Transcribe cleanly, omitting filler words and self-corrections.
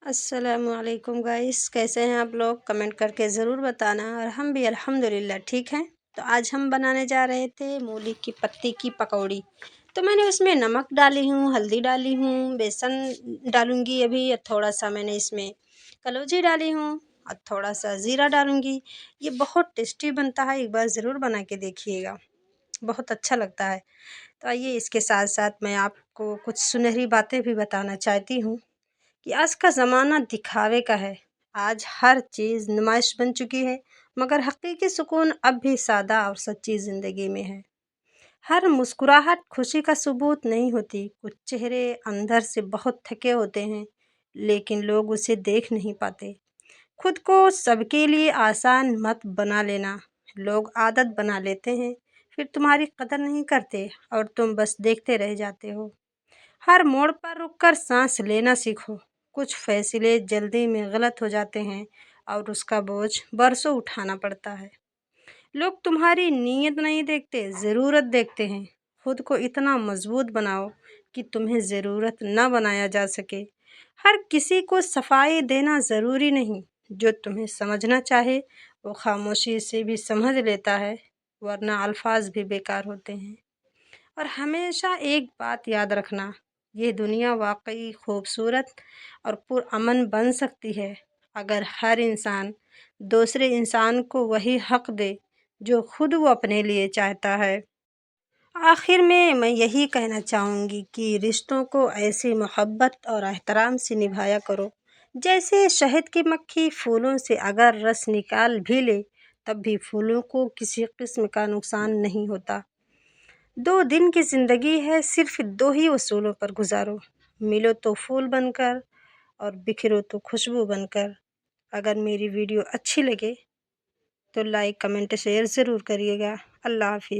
السلام علیکم گائس، کیسے ہیں آپ لوگ؟ کمنٹ کر کے ضرور بتانا۔ اور ہم بھی الحمدللہ ٹھیک ہیں۔ تو آج ہم بنانے جا رہے تھے مولی کی پتی کی پکوڑی۔ تو میں نے اس میں نمک ڈالی ہوں، ہلدی ڈالی ہوں، بیسن ڈالوں گی ابھی، اور تھوڑا سا میں نے اس میں کلوجی ڈالی ہوں، اور تھوڑا سا زیرہ ڈالوں گی۔ یہ بہت ٹیسٹی بنتا ہے، ایک بار ضرور بنا کے دیکھیے گا، بہت اچھا لگتا ہے۔ تو آئیے اس کے ساتھ ساتھ میں آپ کو کچھ سنہری باتیں بھی بتانا چاہتی ہوں کہ آج کا زمانہ دکھاوے کا ہے۔ آج ہر چیز نمائش بن چکی ہے، مگر حقیقی سکون اب بھی سادہ اور سچی زندگی میں ہے۔ ہر مسکراہٹ خوشی کا ثبوت نہیں ہوتی۔ کچھ چہرے اندر سے بہت تھکے ہوتے ہیں، لیکن لوگ اسے دیکھ نہیں پاتے۔ خود کو سب کے لیے آسان مت بنا لینا۔ لوگ عادت بنا لیتے ہیں، پھر تمہاری قدر نہیں کرتے اور تم بس دیکھتے رہ جاتے ہو۔ ہر موڑ پر رک کر سانس لینا سیکھو۔ کچھ فیصلے جلدی میں غلط ہو جاتے ہیں اور اس کا بوجھ برسوں اٹھانا پڑتا ہے۔ لوگ تمہاری نیت نہیں دیکھتے، ضرورت دیکھتے ہیں۔ خود کو اتنا مضبوط بناؤ کہ تمہیں ضرورت نہ بنایا جا سکے۔ ہر کسی کو صفائی دینا ضروری نہیں۔ جو تمہیں سمجھنا چاہے وہ خاموشی سے بھی سمجھ لیتا ہے، ورنہ الفاظ بھی بیکار ہوتے ہیں۔ اور ہمیشہ ایک بات یاد رکھنا، یہ دنیا واقعی خوبصورت اور پرامن بن سکتی ہے اگر ہر انسان دوسرے انسان کو وہی حق دے جو خود وہ اپنے لیے چاہتا ہے۔ آخر میں یہی کہنا چاہوں گی کہ رشتوں کو ایسی محبت اور احترام سے نبھایا کرو جیسے شہد کی مکھی پھولوں سے اگر رس نکال بھی لے تب بھی پھولوں کو کسی قسم کا نقصان نہیں ہوتا۔ 2 دن کی زندگی ہے، صرف 2 ہی اصولوں پر گزارو، ملو تو پھول بن کر اور بکھرو تو خوشبو بن کر۔ اگر میری ویڈیو اچھی لگے تو لائک، کمنٹ، شیئر ضرور کریے گا۔ اللہ حافظ۔